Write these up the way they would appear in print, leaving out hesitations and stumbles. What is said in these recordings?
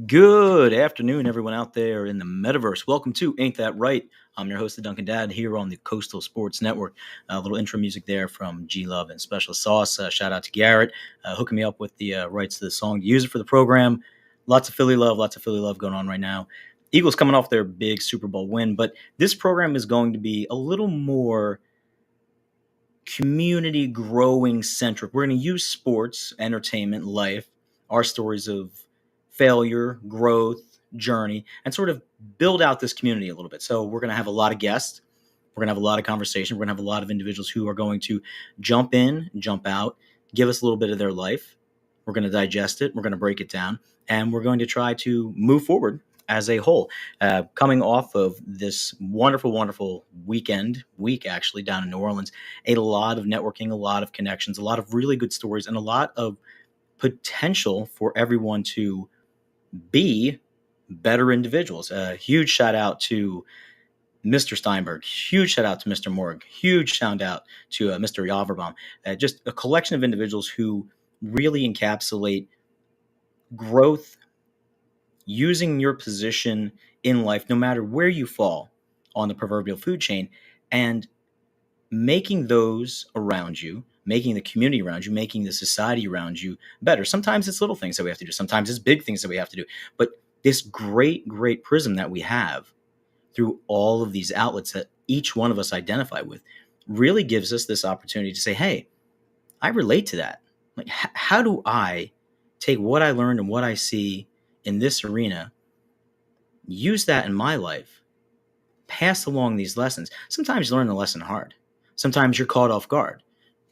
Good afternoon, everyone out there in the metaverse. Welcome to Ain't That Right? I'm your host, the Duncan Dad, here on the Coastal Sports Network. A little intro music there from G Love and Special Sauce. Shout out to Garrett hooking me up with the rights to the song to use it for the program. Lots of Philly love going on right now. Eagles coming off their big Super Bowl win, but this program is going to be a little more community growing centric. We're going to use sports, entertainment, life, our stories of failure, growth, journey, and sort of build out this community a little bit. So we're going to have a lot of guests. We're going to have a lot of conversation. We're going to have a lot of individuals who are going to jump in, jump out, give us a little bit of their life. We're going to digest it. We're going to break it down, and we're going to try to move forward as a whole. Coming off of this wonderful week actually down in New Orleans, a lot of networking, a lot of connections, a lot of really good stories, and a lot of potential for everyone to be better individuals. A huge shout out to Mr. Steinberg, huge shout out to Mr. Morg, huge shout out to Mr. Yaverbaum. Just a collection of individuals who really encapsulate growth using your position in life, no matter where you fall on the proverbial food chain, and making those around you, making the community around you, making the society around you better. Sometimes it's little things that we have to do. Sometimes it's big things that we have to do. But this great prism that we have through all of these outlets that each one of us identify with really gives us this opportunity to say, hey, I relate to that. Like, how do I take what I learned and what I see in this arena, use that in my life, pass along these lessons? Sometimes you learn the lesson hard. Sometimes you're caught off guard.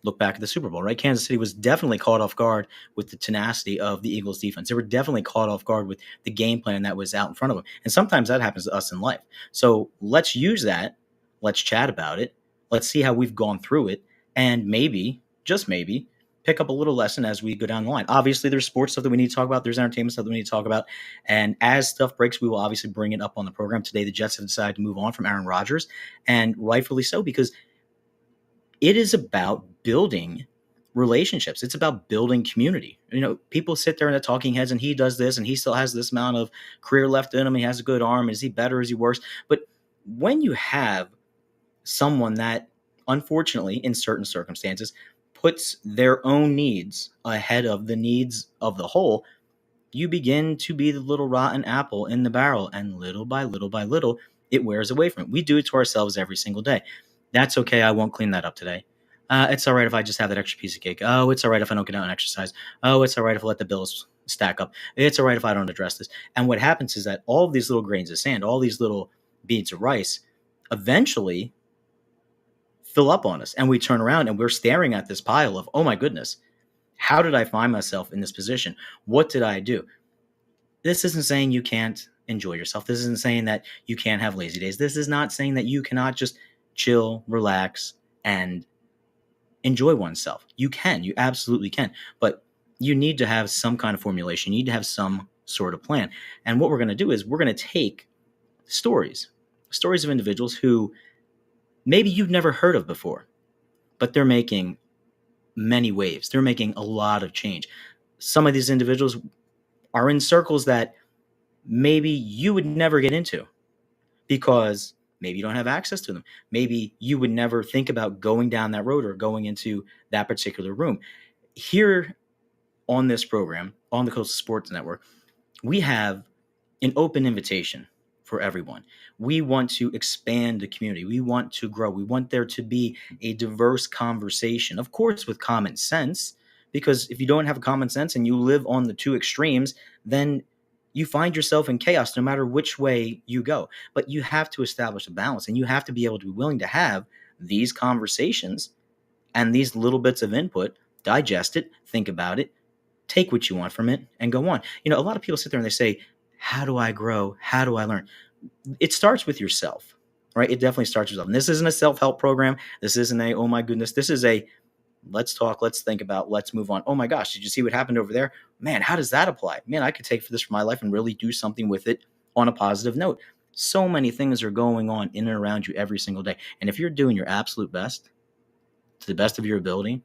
Look back at the Super Bowl, right? Kansas City was definitely caught off guard with the tenacity of the Eagles defense. They were definitely caught off guard with the game plan that was out in front of them. And sometimes that happens to us in life. So let's use that. Let's chat about it. Let's see how we've gone through it. And maybe, just maybe, pick up a little lesson as we go down the line. Obviously, there's sports stuff that we need to talk about. There's entertainment stuff that we need to talk about. And as stuff breaks, we will obviously bring it up on the program. Today, the Jets have decided to move on from Aaron Rodgers, and rightfully so, because it is about building relationships. It's about building community. You know, people sit there in the talking heads and he does this and he still has this amount of career left in him. He has a good arm. Is he better? Is he worse? But when you have someone that, unfortunately, in certain circumstances, puts their own needs ahead of the needs of the whole, you begin to be the little rotten apple in the barrel. And little by little, it wears away from it. We do it to ourselves every single day. That's okay. I won't clean that up today. It's all right if I just have that extra piece of cake. Oh, it's all right if I don't get out and exercise. Oh, it's all right if I let the bills stack up. It's all right if I don't address this. And what happens is that all of these little grains of sand, all these little beads of rice, eventually fill up on us. And we turn around and we're staring at this pile of, oh my goodness, how did I find myself in this position? What did I do? This isn't saying you can't enjoy yourself. This isn't saying that you can't have lazy days. This is not saying that you cannot just chill, relax, and enjoy oneself. You can. You absolutely can. But you need to have some kind of formulation. You need to have some sort of plan. And what we're going to do is we're going to take stories of individuals who maybe you've never heard of before, but they're making many waves. They're making a lot of change. Some of these individuals are in circles that maybe you would never get into because maybe you don't have access to them. Maybe you would never think about going down that road or going into that particular room. Here on this program, on the Coastal Sports Network, we have an open invitation for everyone. We want to expand the community. We want to grow. We want there to be a diverse conversation, of course, with common sense, because if you don't have common sense and you live on the two extremes, then you find yourself in chaos no matter which way you go. But you have to establish a balance, and you have to be able to be willing to have these conversations and these little bits of input, digest it, think about it, take what you want from it, and go on. You know, a lot of people sit there and they say, how do I grow? How do I learn? It starts with yourself, right? It definitely starts with yourself. And this isn't a self-help program. This isn't a, oh my goodness. This is a, let's talk, let's think about, let's move on. Oh my gosh, did you see what happened over there? Man, how does that apply? Man, I could take this for my life and really do something with it on a positive note. So many things are going on in and around you every single day. And if you're doing your absolute best, to the best of your ability,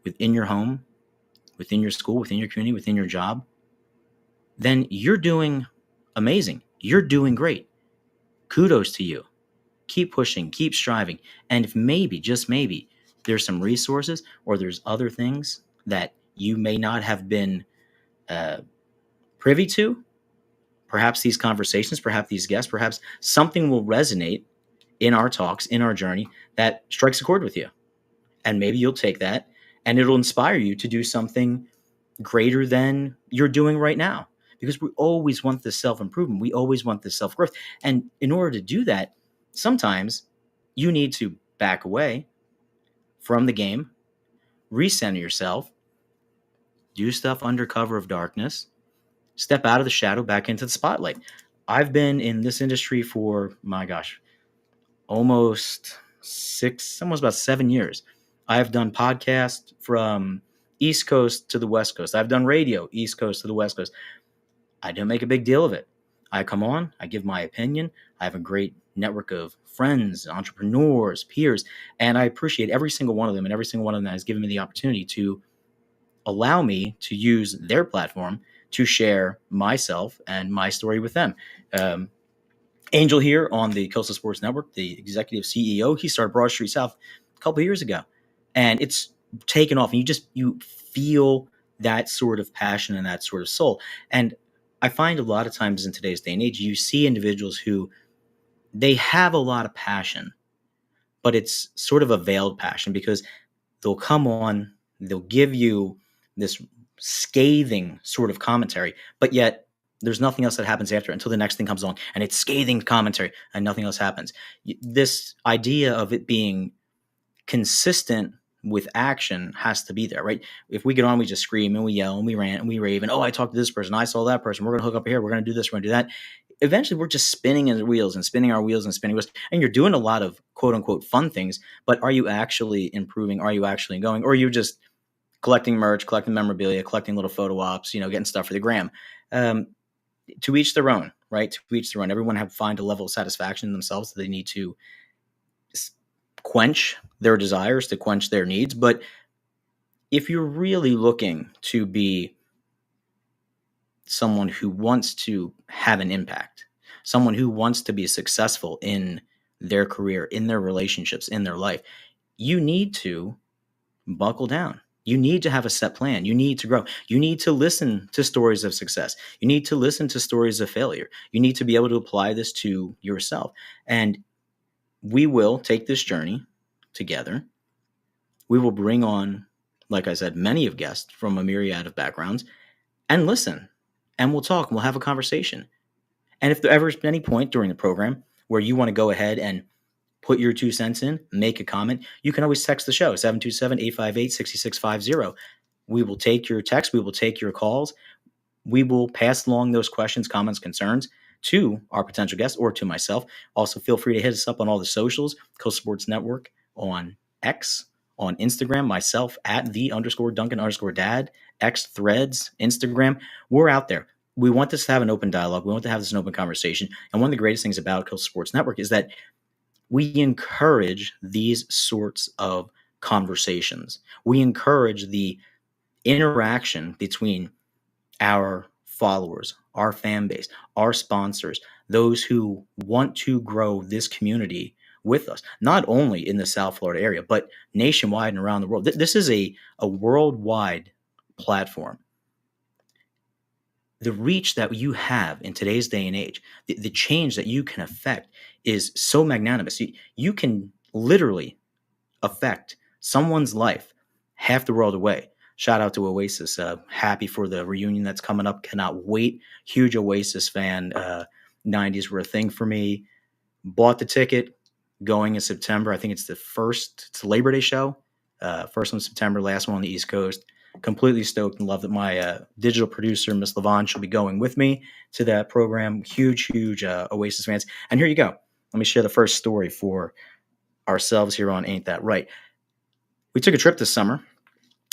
within your home, within your school, within your community, within your job, then you're doing amazing. You're doing great. Kudos to you. Keep pushing, keep striving. And if maybe, just maybe, there's some resources or there's other things that you may not have been uh, privy to, perhaps these conversations, perhaps these guests, perhaps something will resonate in our talks, in our journey that strikes a chord with you. And maybe you'll take that and it'll inspire you to do something greater than you're doing right now. Because we always want this self improvement. We always want this self growth. And in order to do that, sometimes you need to back away from the game, recenter yourself, do stuff under cover of darkness, step out of the shadow back into the spotlight. I've been in this industry for, my gosh, almost about 7 years. I've done podcasts from East Coast to the West Coast. I've done radio, East Coast to the West Coast. I don't make a big deal of it. I come on, I give my opinion. I have a great network of friends, entrepreneurs, peers, and I appreciate every single one of them. And every single one of them has given me the opportunity to allow me to use their platform to share myself and my story with them. Angel here on the Coastal Sports Network, the executive CEO, he started Broad Street South a couple of years ago, and it's taken off. And you feel that sort of passion and that sort of soul. And I find a lot of times in today's day and age, you see individuals who they have a lot of passion, but it's sort of a veiled passion because they'll come on, they'll give you this scathing sort of commentary, but yet there's nothing else that happens after until the next thing comes along and it's scathing commentary and nothing else happens. This idea of it being consistent with action has to be there, right? If we get on, we just scream and we yell and we rant and we rave and, oh, I talked to this person, I saw that person, we're going to hook up here, we're going to do this, we're going to do that. Eventually, we're just spinning our wheels and spinning our wheels and spinning wheels. And you're doing a lot of quote unquote fun things, but are you actually improving? Are you actually going? Or are you just collecting merch, collecting memorabilia, collecting little photo ops, getting stuff for the gram? To each their own, right? To each their own. Everyone find a level of satisfaction in themselves that they need to quench their desires, to quench their needs. But if you're really looking to be someone who wants to have an impact, someone who wants to be successful in their career, in their relationships, in their life, you need to buckle down. You need to have a set plan. You need to grow. You need to listen to stories of success. You need to listen to stories of failure. You need to be able to apply this to yourself. And we will take this journey together. We will bring on, like I said, many of guests from a myriad of backgrounds and listen. And we'll talk and we'll have a conversation. And if there ever is any point during the program where you want to go ahead and put your 2 cents in, make a comment, you can always text the show, 727-858-6650. We will take your text. We will take your calls. We will pass along those questions, comments, concerns to our potential guests or to myself. Also, feel free to hit us up on all the socials, Coastal Sports Network on X, on Instagram, myself at _Duncan_dad, X, Threads, Instagram. We're out there. We want this to have an open dialogue. We want to have this an open conversation. And one of the greatest things about Coastal Sports Network is that we encourage these sorts of conversations. We encourage the interaction between our followers, our fan base, our sponsors, those who want to grow this community with us, not only in the South Florida area, but nationwide and around the world. This is a worldwide platform. The reach that you have in today's day and age, the change that you can affect is so magnanimous. You can literally affect someone's life half the world away. Shout out to Oasis. Happy for the reunion that's coming up. Cannot wait. Huge Oasis fan. 90s were a thing for me. Bought the ticket. Going in September. I think it's it's the Labor Day show. First one in September, last one on the East Coast. Completely stoked and love that my digital producer, Miss Lavon, she'll be going with me to that program. Huge Oasis fans. And here you go. Let me share the first story for ourselves here on Ain't That Right. We took a trip this summer.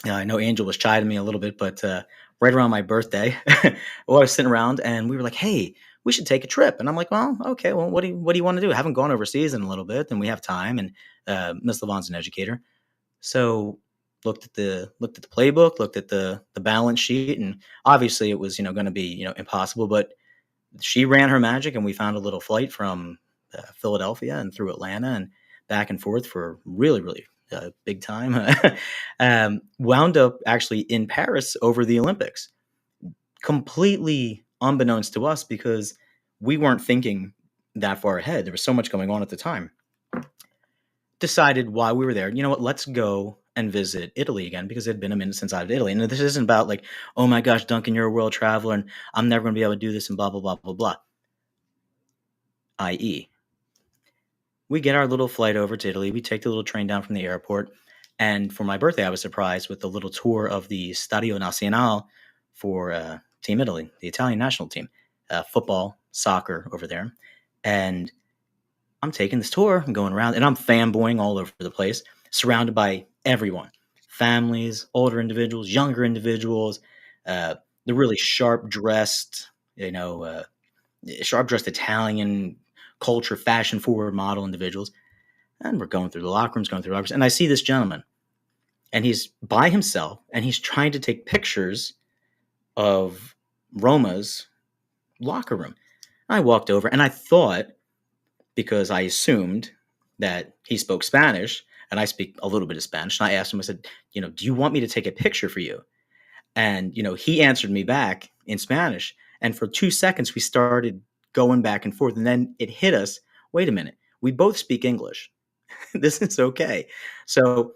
I know Angel was chiding me a little bit, but right around my birthday, I was sitting around and we were like, hey, we should take a trip. And I'm like, well, okay, well, what do you want to do? I haven't gone overseas in a little bit and we have time. And Miss Lavon's an educator. So looked at the playbook, looked at the balance sheet, and obviously it was going to be impossible. But she ran her magic, and we found a little flight from Philadelphia and through Atlanta and back and forth for really, really big time. Wound up actually in Paris over the Olympics, completely unbeknownst to us because we weren't thinking that far ahead. There was so much going on at the time. Decided while we were there, you know what, let's go and visit Italy again because it had been a minute since I was Italy. And this isn't about like, oh my gosh, Duncan, you're a world traveler and I'm never going to be able to do this and blah, blah, blah, blah, blah. I.e., we get our little flight over to Italy. We take the little train down from the airport. And for my birthday, I was surprised with a little tour of the Stadio Nazionale for Team Italy, the Italian national team, football, soccer over there. And I'm taking this tour, I'm going around, and I'm fanboying all over the place, surrounded by everyone, families, older individuals, younger individuals, the really sharp-dressed Italian culture, fashion-forward model individuals. And we're going through the locker rooms, and I see this gentleman, and he's by himself, and he's trying to take pictures of Roma's locker room. I walked over, and I thought, because I assumed that he spoke Spanish, and I speak a little bit of Spanish, and I asked him, I said, do you want me to take a picture for you? And, he answered me back in Spanish, and for 2 seconds, we started going back and forth, and then it hit us, wait a minute, we both speak English. This is okay. So,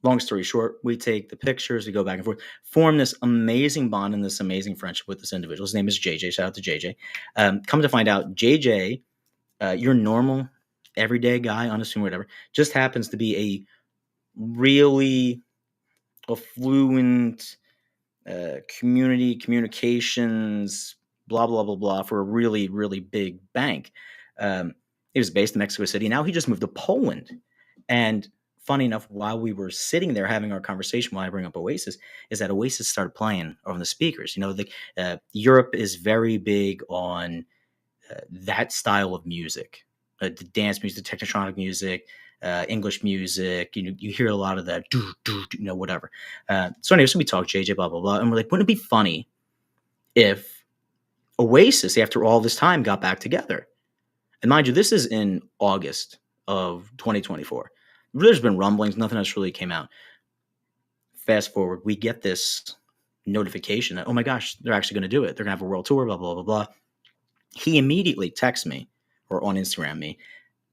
long story short, we take the pictures, we go back and forth, form this amazing bond and this amazing friendship with this individual. His name is JJ. Shout out to JJ. Come to find out, JJ, your normal, everyday guy, unassuming, whatever, just happens to be a really affluent communications, blah, blah, blah, blah, for a really, really big bank. He was based in Mexico City. Now he just moved to Poland. And funny enough, while we were sitting there having our conversation, while I bring up Oasis, is that Oasis started playing on the speakers. Europe is very big on that style of music, the dance music, the technotronic music, English music. You hear a lot of that, whatever. So anyway, so we talk JJ, blah, blah, blah. And we're like, wouldn't it be funny if Oasis, after all this time, got back together? And mind you, this is in August of 2024. There's been rumblings. Nothing else really came out. Fast forward, we get this notification that, oh my gosh, they're actually going to do it. They're going to have a world tour, blah, blah, blah, blah. He immediately texts me or on Instagram me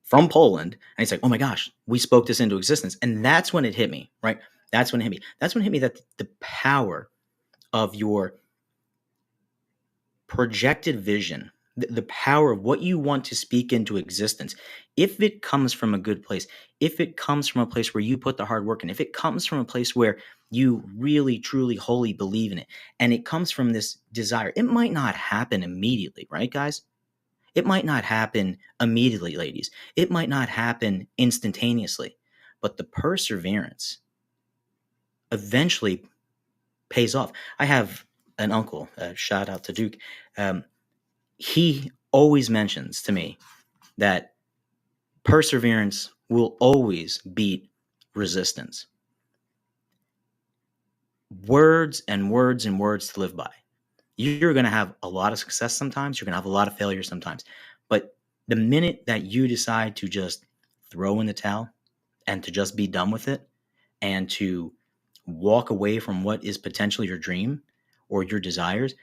from Poland. And he's like, oh my gosh, we spoke this into existence. And that's when it hit me, right? That's when it hit me. That's when it hit me that the power of your projected vision, the power of what you want to speak into existence, if it comes from a good place, if it comes from a place where you put the hard work in, if it comes from a place where you really, truly, wholly believe in it, and it comes from this desire, it might not happen immediately, right, guys? It might not happen immediately, ladies. It might not happen instantaneously, but the perseverance eventually pays off. I have an uncle, shout out to Duke. He always mentions to me that perseverance will always beat resistance. Words and words and words to live by. You're going to have a lot of success sometimes. You're going to have a lot of failure sometimes. But the minute that you decide to just throw in the towel and to just be done with it and to walk away from what is potentially your dream or your desires,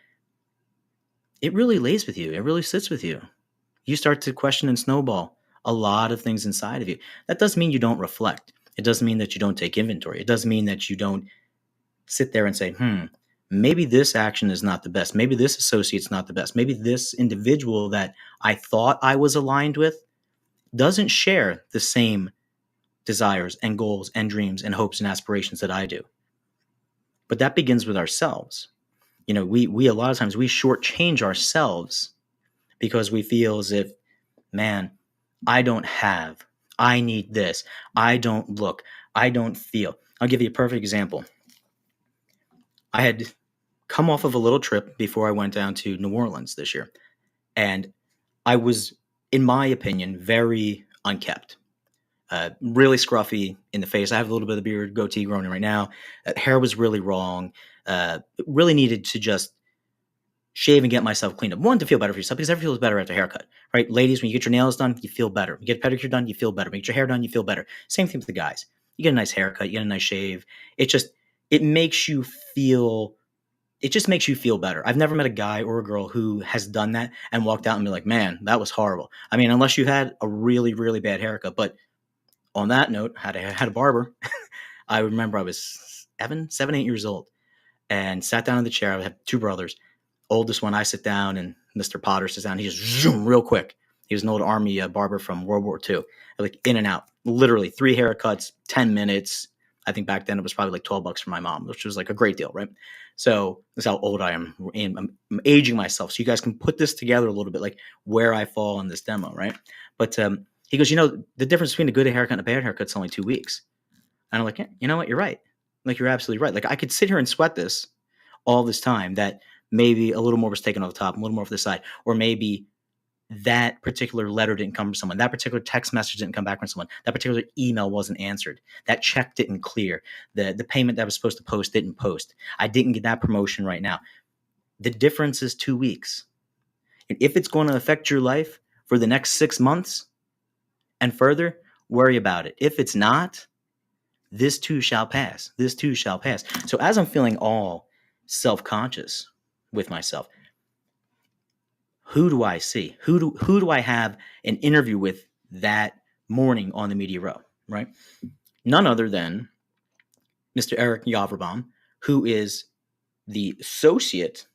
it really lays with you. It really sits with you. You start to question and snowball a lot of things inside of you. That doesn't mean you don't reflect. It doesn't mean that you don't take inventory. It doesn't mean that you don't sit there and say, maybe this action is not the best. Maybe this associate's not the best. Maybe this individual that I thought I was aligned with doesn't share the same desires and goals and dreams and hopes and aspirations that I do. But that begins with ourselves. We a lot of times we shortchange ourselves because we feel as if, man, I don't have, I need this, I don't look, I don't feel. I'll give you a perfect example. I had come off of a little trip before I went down to New Orleans this year. And I was, in my opinion, very unkept. really scruffy in the face. I have a little bit of beard, goatee growing in right now. Hair was really wrong. Really needed to just shave and get myself cleaned up. One, to feel better for yourself, because everyone feels better after a haircut, right? Ladies, when you get your nails done, you feel better. When you get a pedicure done, you feel better. When you get your hair done, you feel better. Same thing with the guys. You get a nice haircut, you get a nice shave. It makes you feel, it just makes you feel better. I've never met a guy or a girl who has done that and walked out and be like, man, that was horrible. I mean, unless you had a really, really bad haircut. But on that note, had a barber. I remember I was 7, 8 years old and sat down in the chair. I had two brothers. Oldest one, I sit down and Mr. Potter sits down. He just zoom real quick. He was an old army barber from World War II, like in and out, literally 3 haircuts, 10 minutes. I think back then it was probably like $12 for my mom, which was like a great deal, right? So that's how old I am. I'm aging myself. So you guys can put this together a little bit, like where I fall in this demo, right? But he goes, the difference between a good haircut and a bad haircut is only 2 weeks. And I'm like, yeah, you know what? You're right. Like, you're absolutely right. Like, I could sit here and sweat this all this time that maybe a little more was taken off the top, a little more off the side, or maybe that particular letter didn't come from someone, that particular text message didn't come back from someone, that particular email wasn't answered, that check didn't clear, the payment that I was supposed to post didn't post, I didn't get that promotion right now. The difference is 2 weeks. And if it's going to affect your life for the next 6 months and further, worry about it. If it's not, this too shall pass. This too shall pass. So as I'm feeling all self-conscious with myself, who do I see? Who do I have an interview with that morning on the Media Row, right? None other than Mr. Eric Yaverbaum, who is the associate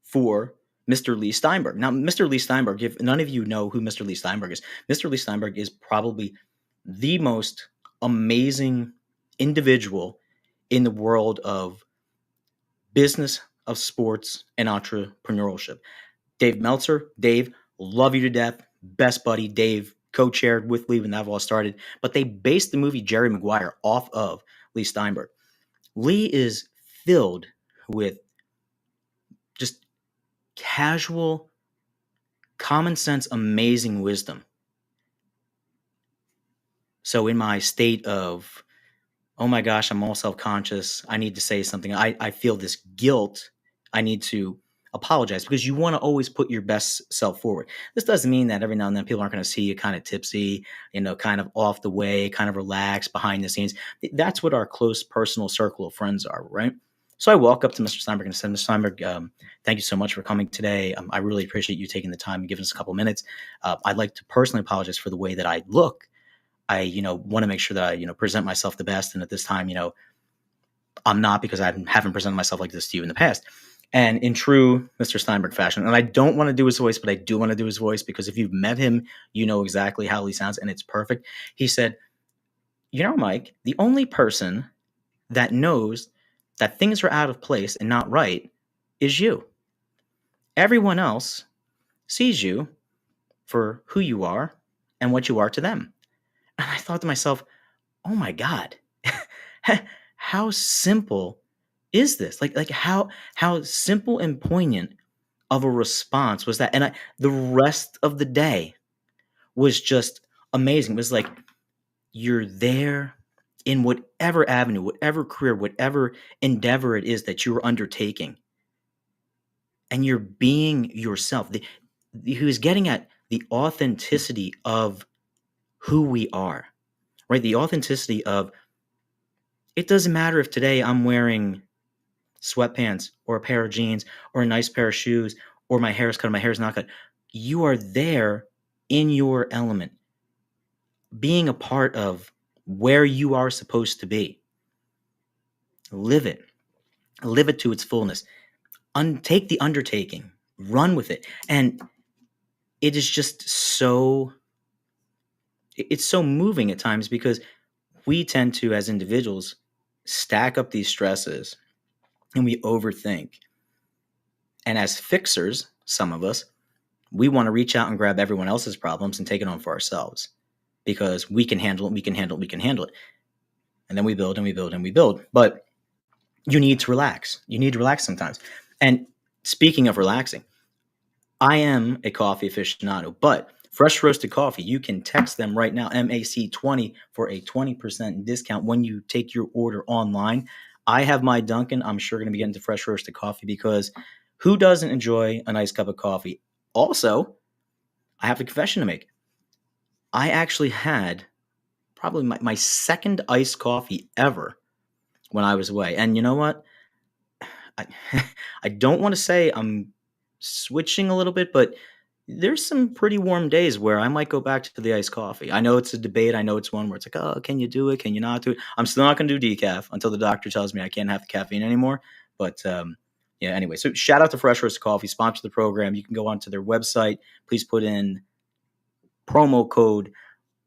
for Mr. Lee Steinberg. Now, Mr. Lee Steinberg, if none of you know who Mr. Lee Steinberg is, Mr. Lee Steinberg is probably the most amazing individual in the world of business, of sports, and entrepreneurship. Dave Meltzer, Dave, love you to death, best buddy. Dave co-chaired with Lee when that all started, but they based the movie Jerry Maguire off of Lee Steinberg. Lee is filled with just casual, common sense, amazing wisdom. So in my state of, oh my gosh, I'm all self-conscious, I need to say something, I feel this guilt, I need to apologize, because you want to always put your best self forward. This doesn't mean that every now and then people aren't going to see you kind of tipsy, kind of off the way, kind of relaxed behind the scenes. That's what our close personal circle of friends are, right? So I walk up to Mr. Steinberg and said, Mr. Steinberg, thank you so much for coming today. I really appreciate you taking the time and giving us a couple minutes. I'd like to personally apologize for the way that I look. I, want to make sure that I, present myself the best. And at this time, I'm not, because I haven't presented myself like this to you in the past. And in true Mr. Steinberg fashion, and I don't want to do his voice, but I do want to do his voice, because if you've met him, you know exactly how he sounds, and it's perfect. He said, Mike, the only person that knows that things are out of place and not right is you. Everyone else sees you for who you are and what you are to them. And I thought to myself, oh my God, how simple is this? Like how simple and poignant of a response was that? And the rest of the day was just amazing. It was like, you're there in whatever avenue, whatever career, whatever endeavor it is that you're undertaking, and you're being yourself. He was getting at the authenticity of who we are, right? The authenticity of, it doesn't matter if today I'm wearing sweatpants or a pair of jeans or a nice pair of shoes, or my hair is cut or my hair is not cut. You are there in your element, being a part of where you are supposed to be. Live it to its fullness. Take the undertaking, run with it. And it is just it's so moving at times, because we tend to, as individuals, stack up these stresses and we overthink. And as fixers, some of us, we want to reach out and grab everyone else's problems and take it on for ourselves, because we can handle it. And then we build and we build and we build. But you need to relax. You need to relax sometimes. And speaking of relaxing, I am a coffee aficionado, but Fresh Roasted Coffee. You can text them right now, MAC20, for a 20% discount when you take your order online. I have my Dunkin'. I'm sure going to be getting to Fresh Roasted Coffee because who doesn't enjoy a nice cup of coffee? Also, I have a confession to make. I actually had probably my second iced coffee ever when I was away. And you know what? I, I don't want to say I'm switching a little bit, but there's some pretty warm days where I might go back to the iced coffee. I know it's a debate. I know it's one where it's like, oh, can you do it? Can you not do it? I'm still not going to do decaf until the doctor tells me I can't have the caffeine anymore. But yeah, anyway, so shout out to Fresh Roast Coffee, sponsor the program. You can go onto their website. Please put in promo code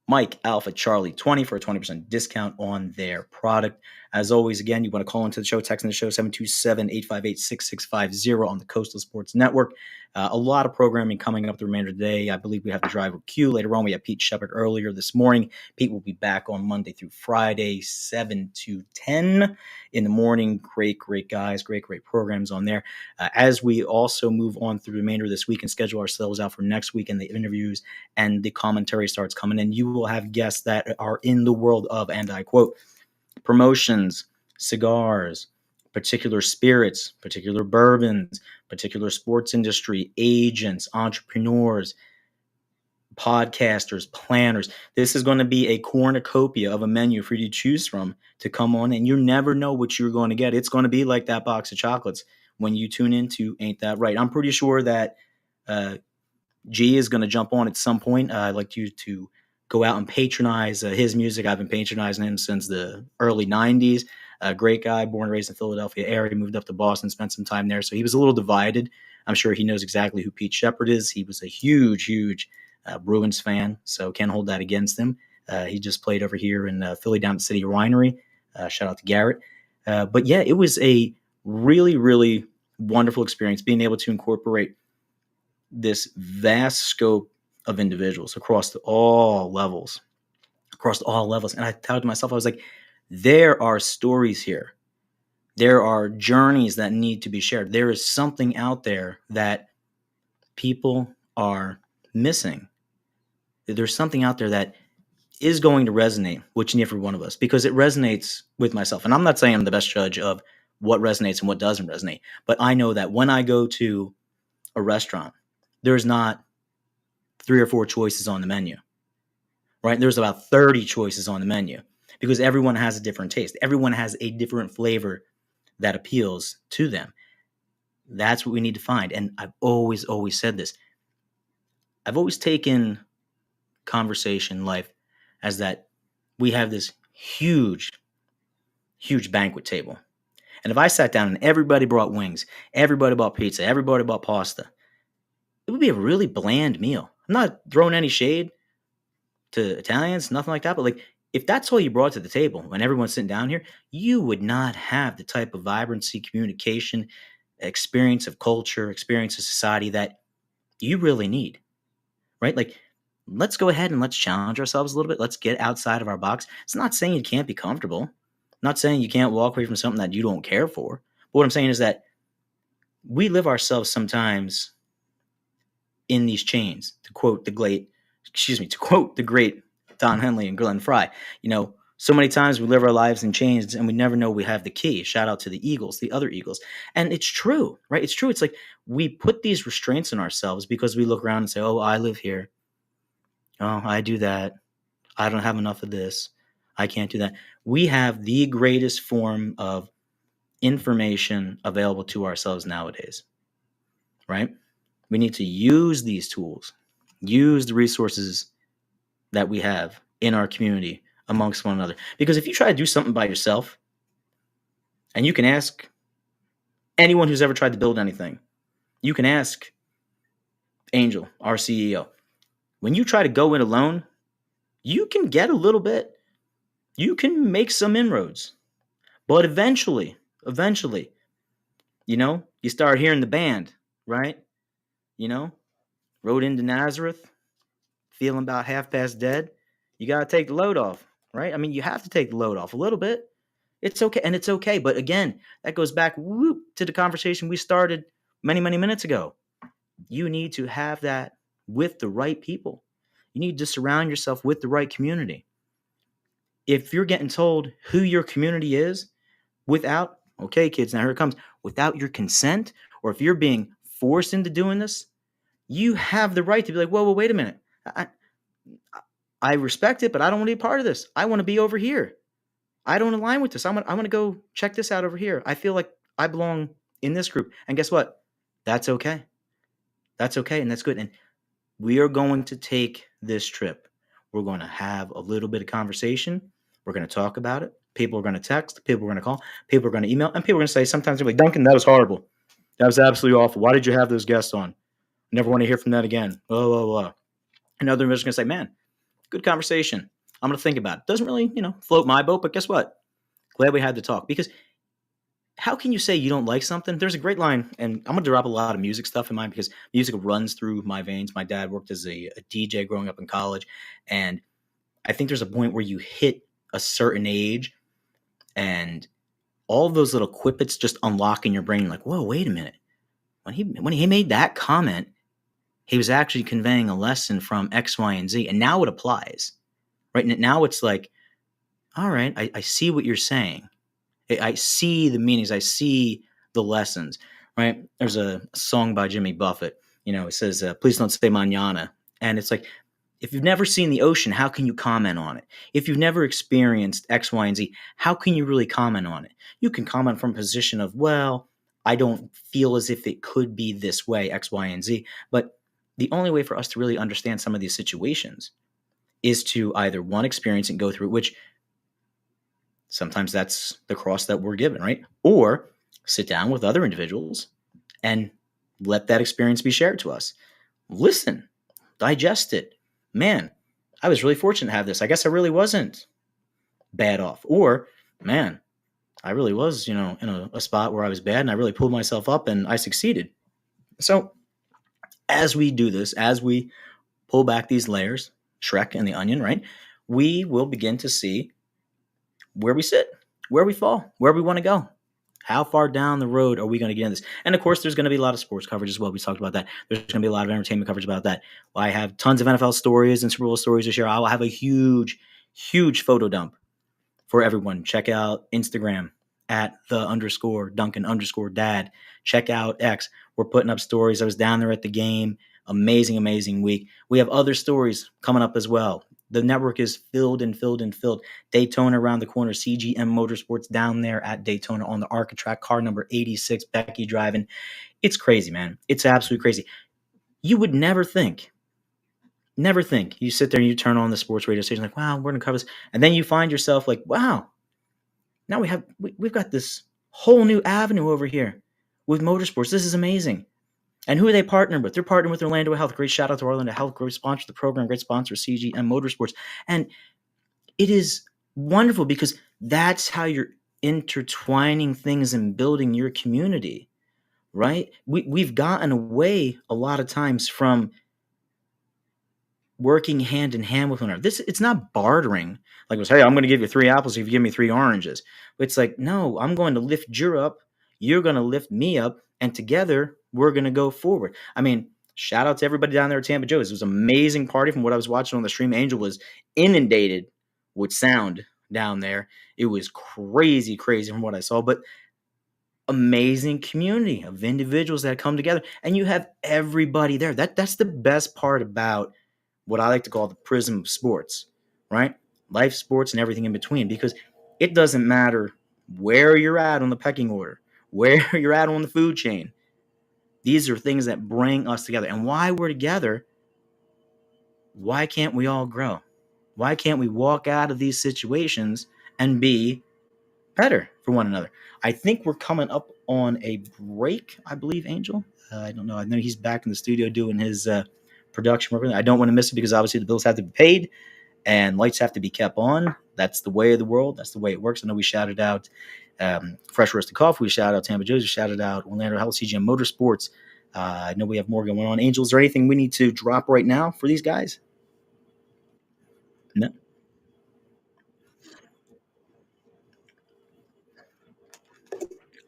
Mike Alpha Charlie 20 for a 20% discount on their product. As always, again, you want to call into the show, text in the show, 727-858-6650 on the Coastal Sports Network. A lot of programming coming up the remainder of the day. I believe we have the Drive with Q. Later on, we have Pete Shepard earlier this morning. Pete will be back on Monday through Friday, 7 to 10 in the morning. Great guys, great programs on there. As we also move on through the remainder of this week and schedule ourselves out for next week and the interviews and the commentary starts coming in, you will have guests that are in the world of, and I quote, promotions, cigars, particular spirits, particular bourbons, particular sports industry, agents, entrepreneurs, podcasters, planners. This is going to be a cornucopia of a menu for you to choose from to come on, and you never know what you're going to get. It's going to be like that box of chocolates when you tune into Ain't That Right. I'm pretty sure that G is going to jump on at some point. I'd like you to go out and patronize his music. I've been patronizing him since the early 90s. A great guy, born and raised in the Philadelphia area, moved up to Boston, spent some time there. So he was a little divided. I'm sure he knows exactly who Pete Shepard is. He was a huge Bruins fan, so can't hold that against him. He just played over here in Philly down at City Winery. Shout out to Garrett. But yeah, it was a really wonderful experience being able to incorporate this vast scope of individuals across all levels. And I thought to myself, I was like, there are stories here. There are journeys that need to be shared. There is something out there that people are missing. There's something out there that is going to resonate with each and every one of us because it resonates with myself. And I'm not saying I'm the best judge of what resonates and what doesn't resonate, but I know that when I go to a restaurant, there's not 3 or 4 choices on the menu, right? There's about 30 choices on the menu because everyone has a different taste. Everyone has a different flavor that appeals to them. That's what we need to find. And I've always said this. I've always taken conversation, life, as that we have this huge banquet table. And if I sat down and everybody brought wings, everybody bought pizza, everybody bought pasta, it would be a really bland meal. I'm not throwing any shade to Italians, nothing like that. But like, if that's all you brought to the table when everyone's sitting down here, you would not have the type of vibrancy, communication, experience of culture, experience of society that you really need, right? Like, let's go ahead and let's challenge ourselves a little bit. Let's get outside of our box. It's not saying you can't be comfortable. I'm not saying you can't walk away from something that you don't care for. But what I'm saying is that we live ourselves sometimes in these chains, to quote the great Don Henley and Glenn Fry. So many times we live our lives in chains and we never know we have the key. Shout out to the Eagles, the other Eagles. And it's true, right? It's true. It's like we put these restraints on ourselves because we look around and say, oh, I live here. Oh, I do that. I don't have enough of this. I can't do that. We have the greatest form of information available to ourselves nowadays, right? We need to use these tools, use the resources that we have in our community amongst one another. Because if you try to do something by yourself, and you can ask anyone who's ever tried to build anything, you can ask Angel, our CEO, when you try to go in alone, you can get a little bit, you can make some inroads, but eventually, you start hearing the band, right? Rode into Nazareth, feeling about half past dead. You got to take the load off, right? I mean, you have to take the load off a little bit. It's okay. And it's okay. But again, that goes back to the conversation we started many minutes ago. You need to have that with the right people. You need to surround yourself with the right community. If you're getting told who your community is without, okay, kids, now here it comes, without your consent, or if you're being forced into doing this, you have the right to be like, whoa, wait a minute. I respect it, but I don't want to be part of this. I want to be over here. I don't align with this. I want to go check this out over here. I feel like I belong in this group. And guess what? That's okay. That's okay. And that's good. And we are going to take this trip. We're going to have a little bit of conversation. We're going to talk about it. People are going to text. People are going to call. People are going to email. And people are going to say, sometimes they're like, Duncan, that was horrible. That was absolutely awful. Why did you have those guests on? Never want to hear from that again. Blah, blah, blah. And other members are going to say, man, good conversation. I'm going to think about it. Doesn't really, float my boat, but guess what? Glad we had the talk, because how can you say you don't like something? There's a great line, and I'm going to drop a lot of music stuff in mine because music runs through my veins. My dad worked as a DJ growing up in college, and I think there's a point where you hit a certain age and all of those little quippets just unlock in your brain like, whoa, wait a minute. When he made that comment, he was actually conveying a lesson from X, Y, and Z, and now it applies. Right now it's like, all right, I see what you're saying. I see the meanings. I see the lessons, right? There's a song by Jimmy Buffett. It says, please don't say mañana. And it's like, if you've never seen the ocean, how can you comment on it? If you've never experienced X, Y, and Z, how can you really comment on it? You can comment from a position of, well, I don't feel as if it could be this way, X, Y, and Z. But the only way for us to really understand some of these situations is to either, one, experience and go through it, which sometimes that's the cross that we're given, right? Or sit down with other individuals and let that experience be shared to us. Listen, digest it. Man, I was really fortunate to have this. I guess I really wasn't bad off. Or, man, I really was, in a spot where I was bad and I really pulled myself up and I succeeded. So as we do this, as we pull back these layers, Shrek and the onion, right? We will begin to see where we sit, where we fall, where we want to go. How far down the road are we going to get in this? And of course, there's going to be a lot of sports coverage as well. We talked about that. There's going to be a lot of entertainment coverage about that. I have tons of NFL stories and Super Bowl stories to share. I will have a huge, huge photo dump for everyone. Check out Instagram at @the_Duncan_dad. Check out X. We're putting up stories. I was down there at the game. Amazing, amazing week. We have other stories coming up as well. The network is filled and filled and filled. Daytona around the corner, CGM Motorsports down there at Daytona on the ARCA track, car number 86, Becky driving. It's crazy, man. It's absolutely crazy. You would never think. You sit there and you turn on the sports radio station like, wow, we're going to cover this. And then you find yourself like, wow, now we've got this whole new avenue over here with motorsports. This is amazing. And who are they partnering with? They're partnering with Orlando Health. Great shout out to Orlando Health. Great sponsor of the program. Great sponsor of CGM Motorsports. And it is wonderful because that's how you're intertwining things and building your community, right? We've gotten away a lot of times from working hand in hand with one another. It's not bartering. Like, it was, hey, I'm going to give you 3 apples if you give me 3 oranges. But it's like, no, I'm going to lift you up. You're going to lift me up. And together, we're going to go forward. I mean, shout out to everybody down there at Tampa Joe's. It was an amazing party from what I was watching on the stream. Angel was inundated with sound down there. It was crazy, crazy from what I saw. But amazing community of individuals that come together. And you have everybody there. That's the best part about what I like to call the prism of sports, right? Life, sports, and everything in between, because it doesn't matter where you're at on the pecking order, where you're at on the food chain. These are things that bring us together. And why we're together, why can't we all grow? Why can't we walk out of these situations and be better for one another? I think we're coming up on a break, I believe, Angel. I don't know. I know he's back in the studio doing his production work. I don't want to miss it because obviously the bills have to be paid and lights have to be kept on. That's the way of the world. That's the way it works. I know we shouted out Fresh Roasted Coffee. We shouted out Tampa Joe's. We shouted out Orlando Health, CGM Motorsports. I know we have more going on. Angel, is there anything we need to drop right now for these guys? No.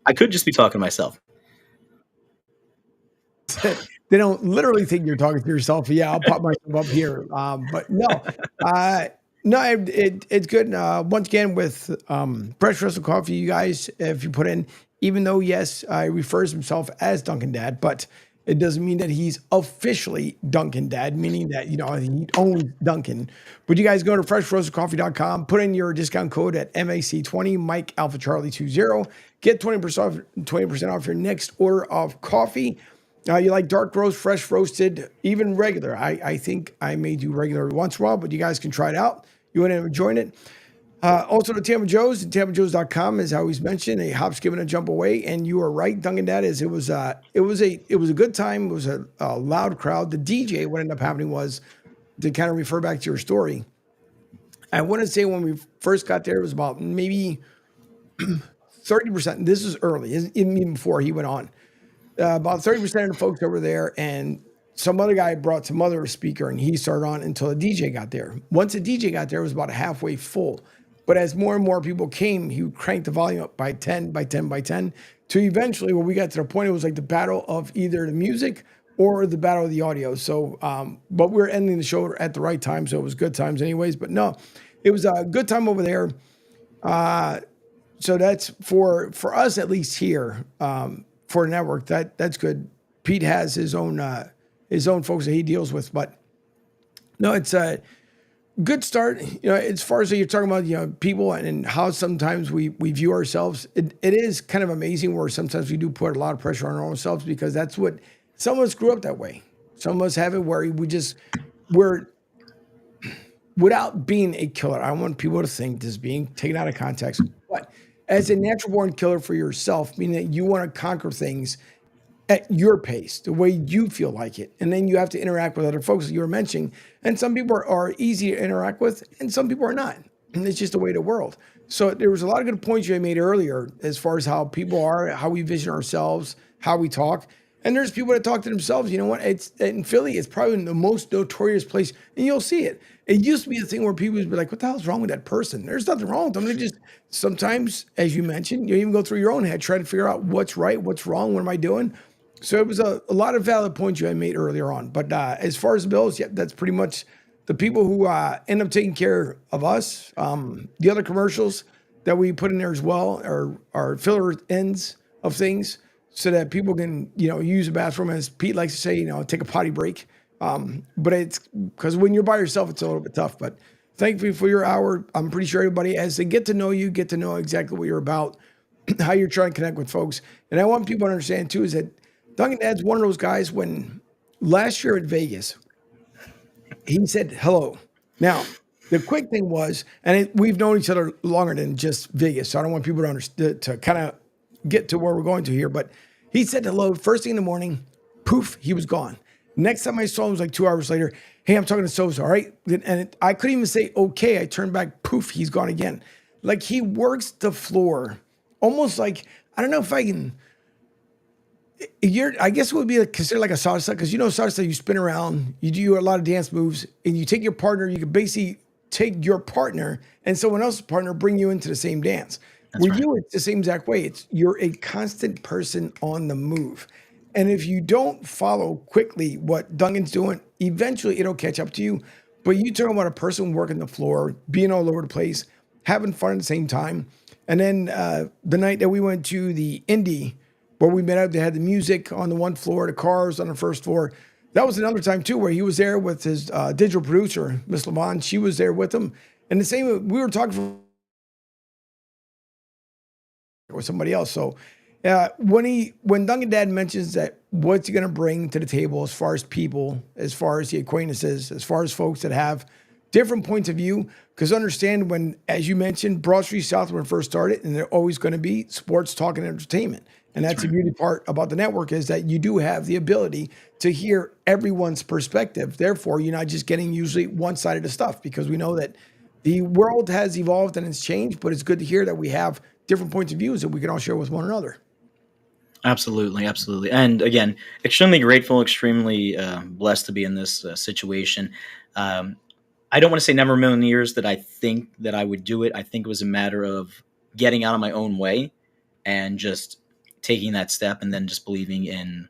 I could just be talking to myself. they don't literally think you're talking to yourself. Yeah, I'll pop myself up here. But no, uh, no, it's good. Once again, with Fresh Roasted Coffee, you guys, if you put in, even though yes, he refers himself as Dunkin' Dad, but it doesn't mean that he's officially Dunkin' Dad, meaning that he owns Dunkin'. But you guys go to freshroastedcoffee.com, put in your discount code at MAC20, Mike Alpha Charlie 20, get 20% off your next order of coffee. You like dark roast, fresh roasted, even regular. I think I may do regular once in a while, but you guys can try it out. You want to join it? Also, the Tampa Joe's, tampajoes.com, as I always mentioned, a hop, skip, and a jump away. And you are right, Dunkin' Dad is. It was a good time. It was a loud crowd. The DJ, what ended up happening was, to kind of refer back to your story, I want to say when we first got there, it was about maybe 30%. This is early, even before he went on. About 30% of the folks that were there, and some other guy brought some other speaker, and he started on until the DJ got there. Once the DJ got there, it was about halfway full. But as more and more people came, he cranked the volume up by 10, by 10, by 10, to eventually when we got to the point, it was like the battle of either the music or the battle of the audio. So, but we were ending the show at the right time, so it was good times anyways. But no, it was a good time over there. So that's for us, at least here, for the network. That's good. Pete has his own folks that he deals with, but no, it's a good start. As far as you're talking about, people and how sometimes we view ourselves, it is kind of amazing where sometimes we do put a lot of pressure on ourselves, because that's what some of us grew up that way. Some of us have it where we're without being a killer. I don't want people to think this is being taken out of context, but as a natural born killer for yourself, meaning that you want to conquer things at your pace, the way you feel like it. And then you have to interact with other folks, as you were mentioning. And some people are easy to interact with, and some people are not. And it's just the way of the world. So there was a lot of good points you made earlier as far as how people are, how we vision ourselves, how we talk. And there's people that talk to themselves. You know what? It's in Philly, it's probably the most notorious place, and you'll see it. It used to be the thing where people would be like, "What the hell's wrong with that person?" There's nothing wrong with them. They just sometimes, as you mentioned, you even go through your own head, try to figure out what's right, what's wrong, what am I doing. So it was a lot of valid points you had made earlier on. But as far as the Bills, yeah, that's pretty much the people who end up taking care of us. The other commercials that we put in there as well are filler ends of things, so that people can, use the bathroom, as Pete likes to say, take a potty break. But it's because when you're by yourself, it's a little bit tough. But thank you for your hour. I'm pretty sure everybody, as they get to know you, get to know exactly what you're about, how you're trying to connect with folks. And I want people to understand too, is that Dunkin' Dad's one of those guys. When last year at Vegas, he said hello. Now, the quick thing was, and we've known each other longer than just Vegas, so I don't want people to understand, to kind of get to where we're going to here. But he said hello first thing in the morning. Poof, he was gone. Next time I saw him was like 2 hours later. Hey, I'm talking to so all right? And I couldn't even say okay. I turned back. Poof, he's gone again. Like, he works the floor almost like, I don't know if I can. I guess it would be considered like a salsa, because salsa, you spin around, you do a lot of dance moves, and you take your partner. You can basically take your partner and someone else's partner, bring you into the same dance. That's With right. you, it's the same exact way. You're a constant person on the move, and if you don't follow quickly what Duncan's doing, eventually it'll catch up to you. But you talk about a person working the floor, being all over the place, having fun at the same time, and then the night that we went to the Indy, where we met up, they had the music on the one floor, the cars on the first floor. That was another time too, where he was there with his digital producer, Miss Lavon. She was there with him. And the same, we were talking with somebody else. So when Dunkin' Dad mentions that, what's he going to bring to the table as far as people, as far as the acquaintances, as far as folks that have different points of view, because understand, when, as you mentioned, Broad Street South, when it first started, and they're always going to be sports, talk, and entertainment. And that's the beauty part about the network, is that you do have the ability to hear everyone's perspective. Therefore, you're not just getting usually one side of the stuff, because we know that the world has evolved and it's changed, but it's good to hear that we have different points of views that we can all share with one another. Absolutely, absolutely. And again, extremely grateful, extremely blessed to be in this situation. Um, I don't want to say never a million years that I think that I would do it. I think it was a matter of getting out of my own way and just taking that step, and then just believing in,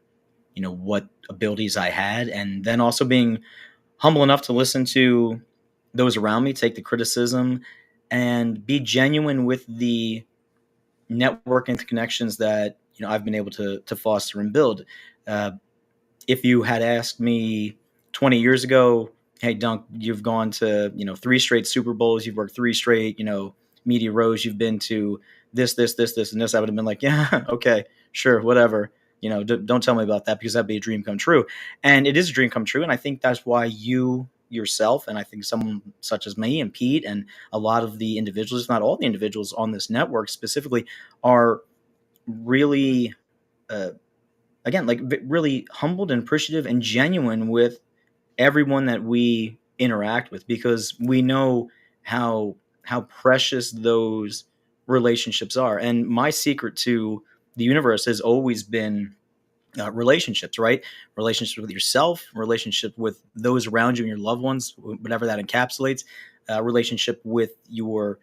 what abilities I had, and then also being humble enough to listen to those around me, take the criticism, and be genuine with the network and the connections that I've been able to foster and build. Uh, if you had asked me 20 years ago, hey Dunk, you've gone to 3 straight Super Bowls, you've worked 3 straight media rows, you've been to this and this, I would have been like, yeah, okay, sure, whatever. Don't tell me about that, because that'd be a dream come true. And it is a dream come true, and I think that's why you yourself, and I think someone such as me and Pete and a lot of the individuals, if not all the individuals on this network specifically, are really uh, again, like really humbled and appreciative and genuine with everyone that we interact with, because we know how precious those relationships are. And my secret to the universe has always been relationships, right? Relationships with yourself, relationship with those around you and your loved ones, whatever that encapsulates, relationship with your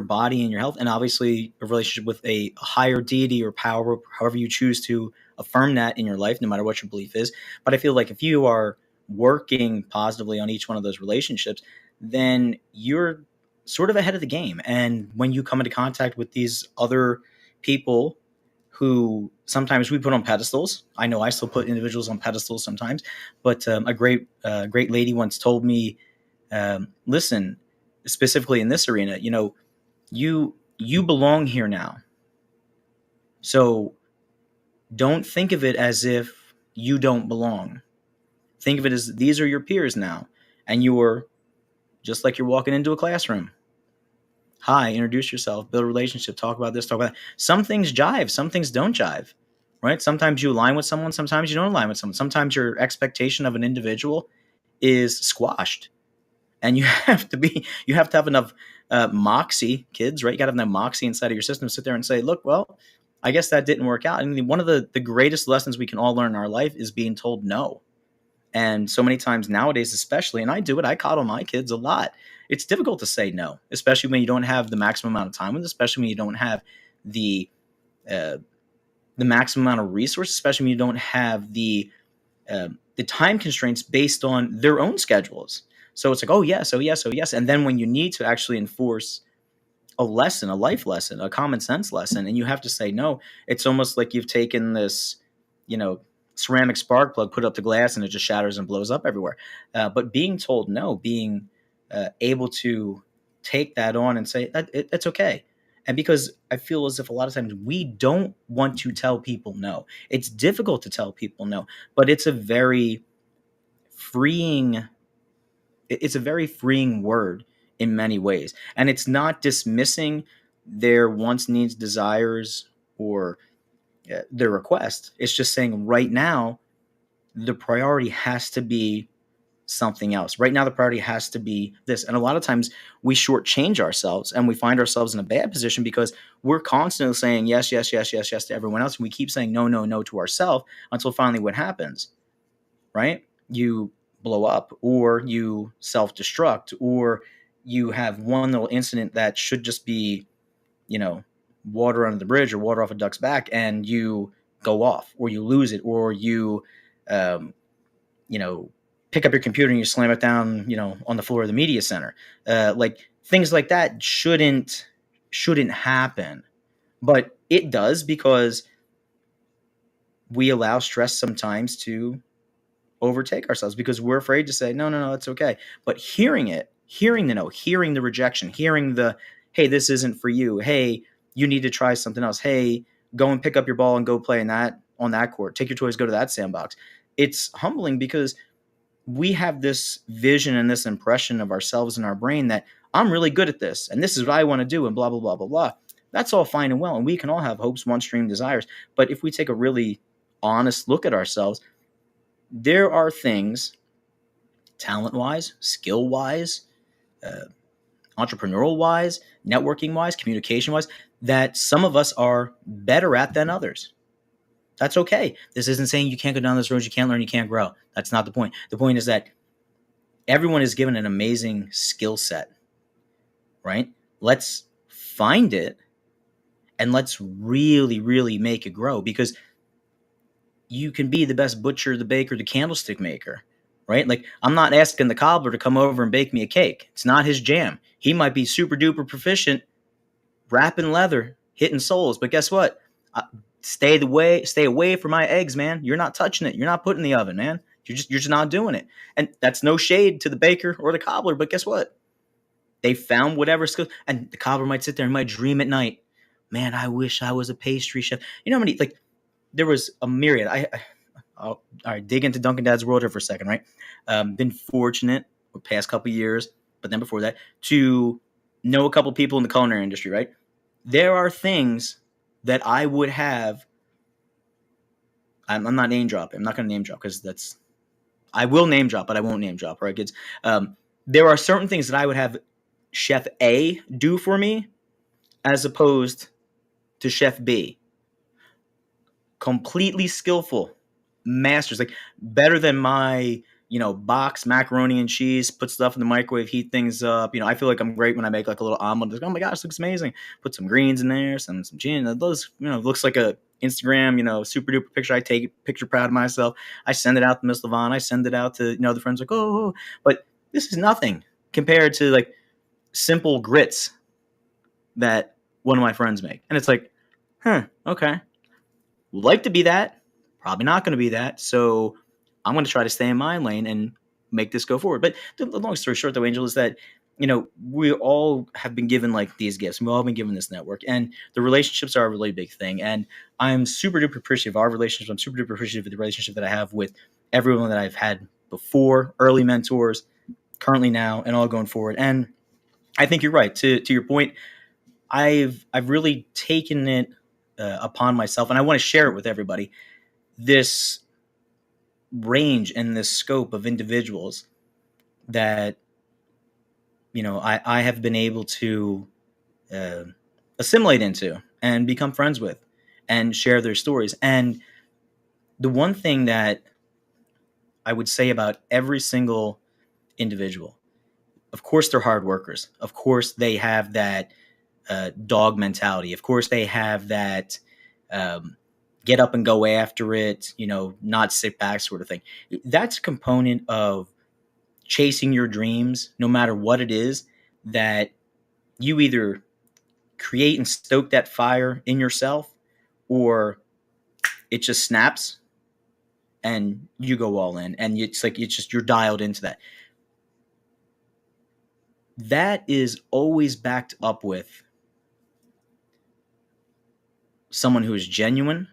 body and your health, and obviously a relationship with a higher deity or power, however you choose to affirm that in your life, no matter what your belief is. But I feel like if you are working positively on each one of those relationships, then you're sort of ahead of the game. And when you come into contact with these other people who sometimes we put on pedestals. I know I still put individuals on pedestals sometimes, but a great lady once told me, listen, specifically in this arena, you belong here now. So don't think of it as if you don't belong. Think of it as these are your peers now, and you're just like you're walking into a classroom. Hi, introduce yourself, build a relationship, talk about this, talk about that. Some things jive, some things don't jive, right? Sometimes you align with someone, sometimes you don't align with someone. Sometimes your expectation of an individual is squashed, and you have to have enough moxie, kids, right? You got to have enough moxie inside of your system to sit there and say, look, well, I guess that didn't work out. I mean, one of the greatest lessons we can all learn in our life is being told no. And so many times nowadays, especially, and I do it, I coddle my kids a lot. It's difficult to say no, especially when you don't have the maximum amount of time with, especially when you don't have the uh, the maximum amount of resources, especially when you don't have the time constraints based on their own schedules. So it's like, oh yes, oh yes, oh yes, and then when you need to actually enforce a lesson, a life lesson, a common sense lesson, and you have to say no, it's almost like you've taken this, you know, ceramic spark plug, put up the glass, and it just shatters and blows up everywhere. But being told no, being able to take that on and say that it's okay. And because I feel as if a lot of times we don't want to tell people no. It's difficult to tell people no, but freeing it's a very freeing word in many ways. And it's not dismissing their wants, needs, desires, or their request. It's just saying right now, the priority has to be something else. Right now, the priority has to be this. And a lot of times we shortchange ourselves and we find ourselves in a bad position because we're constantly saying yes, yes, yes, yes, yes to everyone else. And we keep saying no, no, no to ourselves until finally what happens, right? You blow up, or you self destruct, or you have one little incident that should just be, you know, water under the bridge or water off a duck's back, and you go off, or you lose it, or you, um, you know, pick up your computer and you slam it down, on the floor of the media center. Like things like that shouldn't happen, but it does because we allow stress sometimes to overtake ourselves because we're afraid to say no, no, no, it's okay. But hearing the no, hearing the rejection, hearing the hey, this isn't for you, hey, you need to try something else, hey, go and pick up your ball and go play in that on that court, take your toys, go to that sandbox. It's humbling because we have this vision and this impression of ourselves in our brain that I'm really good at this and this is what I want to do and blah blah blah blah blah. That's all fine and well, and we can all have hopes, wants, dreams, desires. But if we take a really honest look at ourselves, there are things, talent wise, skill wise, uh, entrepreneurial wise, networking wise, communication wise, that some of us are better at than others. That's okay. This isn't saying you can't go down this road, you can't learn, you can't grow. That's not the point. The point is that everyone is given an amazing skill set, right? Let's find it and let's really, really make it grow, because you can be the best butcher, the baker, the candlestick maker, right? Like, I'm not asking the cobbler to come over and bake me a cake. It's not his jam. He might be super duper proficient wrapping leather, hitting soles, but guess what? Stay away from my eggs, man. You're not touching it. You're not putting it in the oven, man. You're just not doing it. And that's no shade to the baker or the cobbler, but guess what? They found whatever skill, and the cobbler might sit there and might dream at night. Man, I wish I was a pastry chef. You know how many, like, there was a myriad. All right, dig into Dunkin' Dad's world here for a second, right? Been fortunate the past couple years, but then before that, to know a couple people in the culinary industry, right? There are things that I would have. I'm not name dropping. I'm not going to name drop because I will name drop, but I won't name drop, right, kids? There are certain things that I would have Chef A do for me as opposed to Chef B. Completely skillful masters, like better than my, box macaroni and cheese, put stuff in the microwave, heat things up. I feel like I'm great when I make like a little omelet. Like, oh my gosh, looks amazing. Put some greens in there, some gin. Those, looks like a Instagram, super duper picture. I take it, picture proud of myself. I send it out to Miss Levon. I send it out to, the friends like, oh, but this is nothing compared to like simple grits that one of my friends make. And it's like, okay. Would like to be that. Probably not going to be that. So I'm going to try to stay in my lane and make this go forward. But the long story short, though, Angel, is that, we all have been given like these gifts. We've all been given this network, and the relationships are a really big thing. And I'm super duper appreciative of our relationships. I'm super duper appreciative of the relationship that I have with everyone that I've had before, early mentors, currently now, and all going forward. And I think you're right. To your point, I've really taken it upon myself, and I want to share it with everybody, this range and this scope of individuals that I have been able to assimilate into and become friends with and share their stories. And the one thing that I would say about every single individual, of course they're hard workers, of course they have that dog mentality, of course they have that get up and go after it, not sit back sort of thing. That's a component of chasing your dreams, no matter what it is, that you either create and stoke that fire in yourself, or it just snaps and you go all in, and you're dialed into that. That is always backed up with someone who is genuine,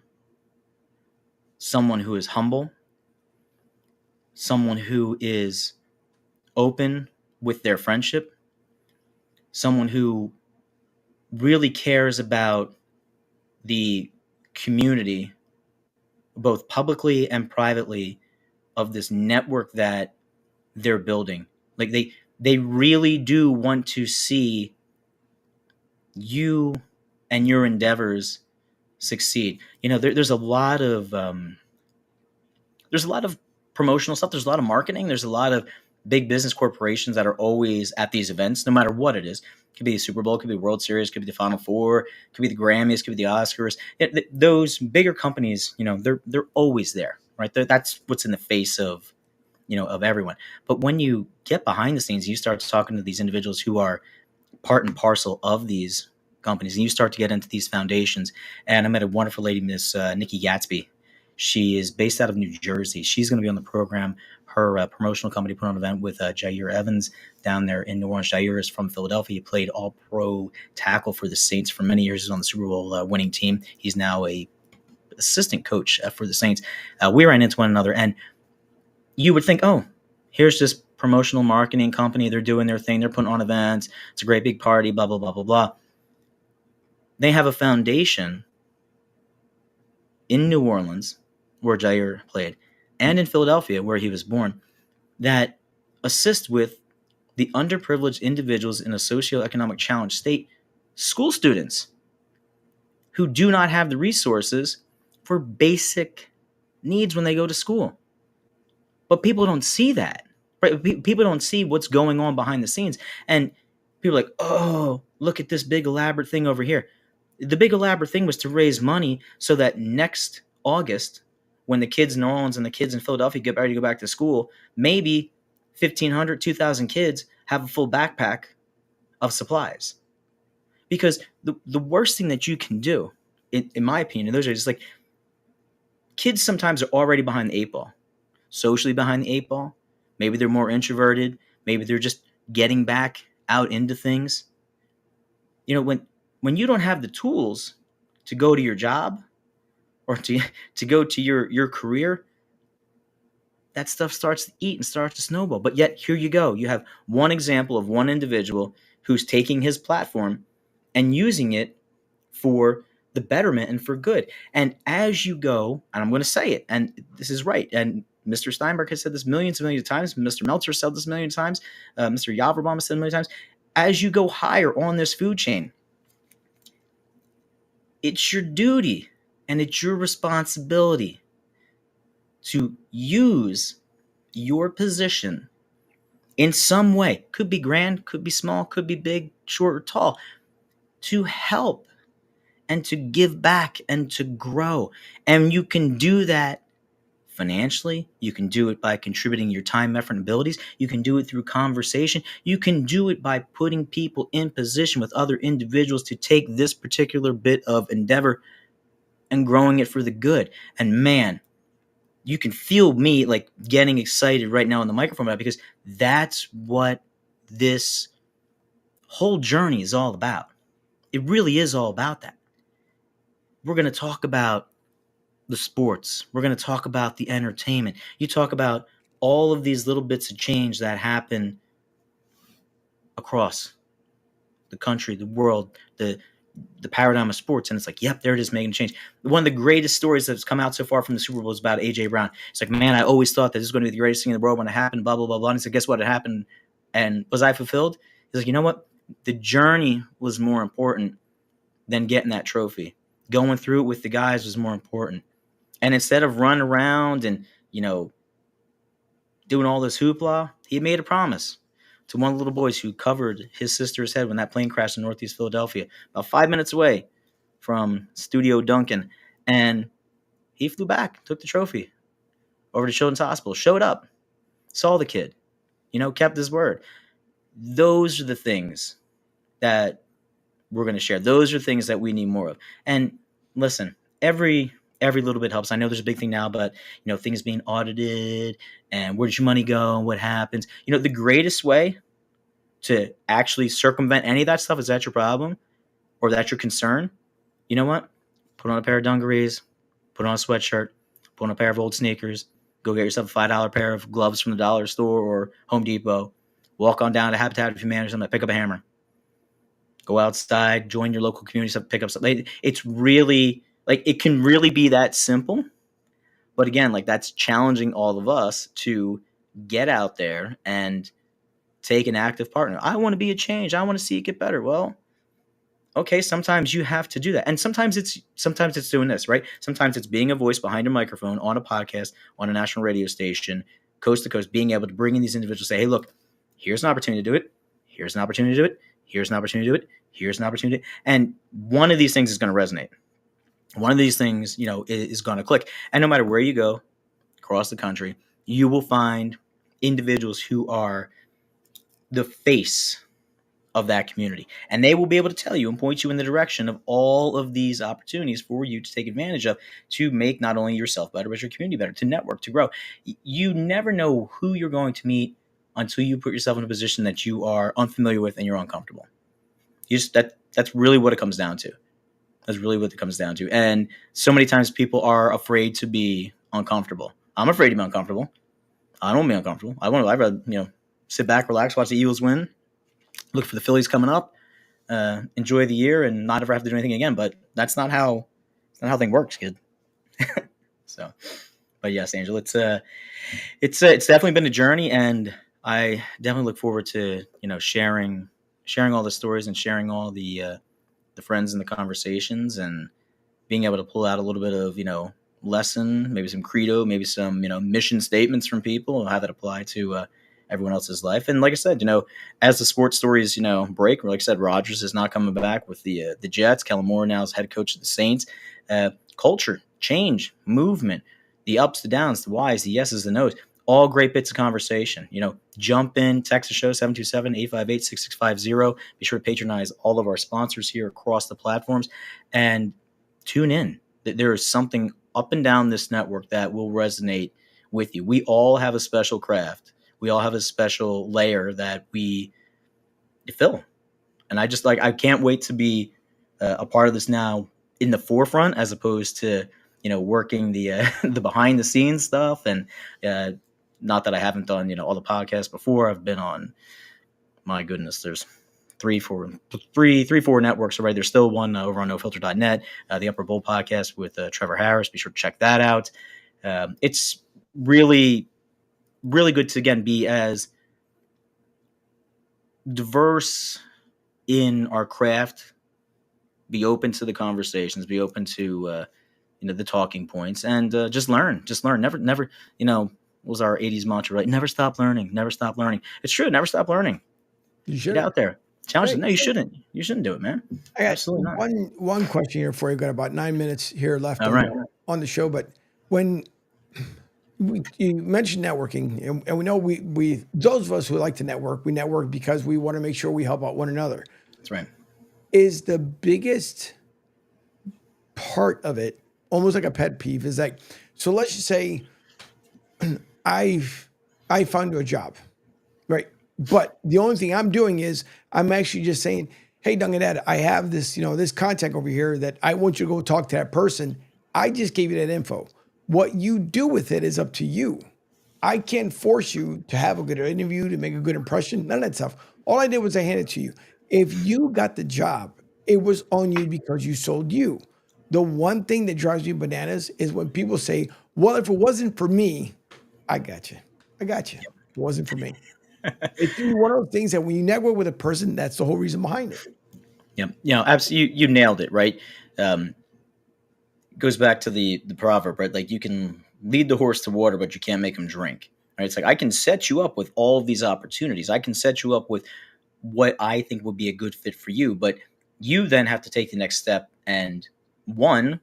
someone who is humble, someone who is open with their friendship, someone who really cares about the community, both publicly and privately, of this network that they're building. Like they really do want to see you and your endeavors succeed. There's a lot of promotional stuff. There's a lot of marketing. There's a lot of big business corporations that are always at these events, no matter what it is. It could be the Super Bowl, it could be World Series, it could be the Final Four, it could be the Grammys, it could be the Oscars. Those bigger companies, they're always there, right? That's what's in the face of, of everyone. But when you get behind the scenes, you start talking to these individuals who are part and parcel of these companies, and you start to get into these foundations. And I met a wonderful lady, Miss Nikki Gatsby. She is based out of New Jersey. She's going to be on the program. Her promotional company put on an event with Jair Evans down there in New Orleans. Jair is from Philadelphia. He played all-pro tackle for the Saints for many years. He was on the Super Bowl winning team. He's now a assistant coach for the Saints. We ran into one another, and you would think, oh, here's this promotional marketing company. They're doing their thing. They're putting on events. It's a great big party, blah, blah, blah, blah, blah. They have a foundation in New Orleans, where Jair played, and in Philadelphia, where he was born, that assist with the underprivileged individuals in a socioeconomic challenged state, school students who do not have the resources for basic needs when they go to school. But people don't see that, right? People don't see what's going on behind the scenes. And people are like, oh, look at this big elaborate thing over here. The big elaborate thing was to raise money so that next August, when the kids in New Orleans and the kids in Philadelphia get ready to go back to school, maybe 1,500, 2,000 kids have a full backpack of supplies. Because the worst thing that you can do, in my opinion, those are just like, kids sometimes are already behind the eight ball, socially behind the eight ball. Maybe they're more introverted. Maybe they're just getting back out into things. When you don't have the tools to go to your job or to go to your career, that stuff starts to eat and starts to snowball. But yet here you go. You have one example of one individual who's taking his platform and using it for the betterment and for good. And as you go, and I'm going to say it, and this is right, and Mr. Steinberg has said this millions and millions of times, Mr. Meltzer said this a million times, Mr. Yavrobam said a million times, as you go higher on this food chain, it's your duty and it's your responsibility to use your position in some way. Could be grand, could be small, could be big, short, or tall, to help and to give back and to grow. And you can do that financially. You can do it by contributing your time, effort, and abilities. You can do it through conversation. You can do it by putting people in position with other individuals to take this particular bit of endeavor and growing it for the good. And man, you can feel me like getting excited right now on the microphone about it, because that's what this whole journey is all about. It really is all about that. We're going to talk about the sports. We're going to talk about the entertainment. You talk about all of these little bits of change that happen across the country, the world, the paradigm of sports. And it's like, yep, there it is, making a change. One of the greatest stories that's come out so far from the Super Bowl is about A.J. Brown. It's like, man, I always thought that this was going to be the greatest thing in the world when it happened, blah, blah, blah, blah. And he said, guess what? It happened. And was I fulfilled? He's like, you know what? The journey was more important than getting that trophy. Going through it with the guys was more important. And instead of running around and, doing all this hoopla, he made a promise to one of the little boys who covered his sister's head when that plane crashed in Northeast Philadelphia, about 5 minutes away from Studio Duncan. And he flew back, took the trophy over to Children's Hospital, showed up, saw the kid, kept his word. Those are the things that we're going to share. Those are things that we need more of. And listen, every little bit helps. I know there's a big thing now, but things being audited and where does your money go and what happens. The greatest way to actually circumvent any of that stuff, is that your problem or that's your concern? You know what? Put on a pair of dungarees, put on a sweatshirt, put on a pair of old sneakers, go get yourself a $5 pair of gloves from the dollar store or Home Depot, walk on down to Habitat for Humanity or something, pick up a hammer, go outside, join your local community stuff, pick up something. It's really, it can really be that simple. But again, that's challenging all of us to get out there and take an active partner. I want to be a change. I want to see it get better. Well, okay, sometimes you have to do that. And sometimes it's doing this, right? Sometimes it's being a voice behind a microphone on a podcast, on a national radio station, coast to coast, being able to bring in these individuals, say, hey, look, here's an opportunity to do it. Here's an opportunity to do it. Here's an opportunity to do it. Here's an opportunity. And one of these things is going to resonate. One of these things, is going to click. And no matter where you go across the country, you will find individuals who are the face of that community. And they will be able to tell you and point you in the direction of all of these opportunities for you to take advantage of, to make not only yourself better, but your community better, to network, to grow. You never know who you're going to meet until you put yourself in a position that you are unfamiliar with and you're uncomfortable. That's really what it comes down to. That's really what it comes down to. And so many times people are afraid to be uncomfortable. I'm afraid to be uncomfortable. I don't want to be uncomfortable. I'd rather, sit back, relax, watch the Eagles win, look for the Phillies coming up, enjoy the year, and not ever have to do anything again. But that's not how things works, kid. So, but yes, Angel, it's definitely been a journey, and I definitely look forward to sharing all the stories and sharing all the friends and the conversations, and being able to pull out a little bit of lesson, maybe some credo, maybe some mission statements from people, and how that apply to everyone else's life. And like I said, as the sports stories break, like I said, Rodgers is not coming back with the Jets. Kellen Moore now is head coach of the Saints. Culture, change, movement, the ups, the downs, the whys, the yeses, the nos, all great bits of conversation. Jump in, text the show 727-858-6650. Be sure to patronize all of our sponsors here across the platforms and tune in. There is something up and down this network that will resonate with you. We all have a special craft. We all have a special layer that we fill. And I can't wait to be a part of this now in the forefront, as opposed to, working the the behind the scenes stuff. And not that I haven't done, all the podcasts before. I've been on, my goodness, there's three, four networks already. There's still one over on nofilter.net, the Upper Bowl podcast with Trevor Harris. Be sure to check that out. It's really, really good to, again, be as diverse in our craft, be open to the conversations, be open to, the talking points, and just learn. Never, what was our 80s mantra, right? Never stop learning, never stop learning. It's true. Never stop learning. You should Get out there. Challenge it. Hey, No, you shouldn't. You shouldn't do it, man. I got Absolutely not. one question here for you. Got about 9 minutes here left All right. on the show, but when you mentioned networking, and we know we those of us who like to network, we network because we want to make sure we help out one another. That's right. Is the biggest part of it almost like a pet peeve? Is like, so let's just say I found you a job, right? But the only thing I'm doing is I'm actually just saying, hey, Dung and Ed, I have this, this contact over here that I want you to go talk to that person. I just gave you that info. What you do with it is up to you. I can't force you to have a good interview, to make a good impression, none of that stuff. All I did was I handed it to you. If you got the job, it was on you because you sold you. The one thing that drives me bananas is when people say, well, if it wasn't for me, I got you. It wasn't for me. It's one of those things that when you network with a person, that's the whole reason behind it. Yep. Absolutely. You nailed it, right? Goes back to the proverb, right? Like, you can lead the horse to water, but you can't make him drink, right? It's like, I can set you up with all of these opportunities. I can set you up with what I think would be a good fit for you, but you then have to take the next step. And 1,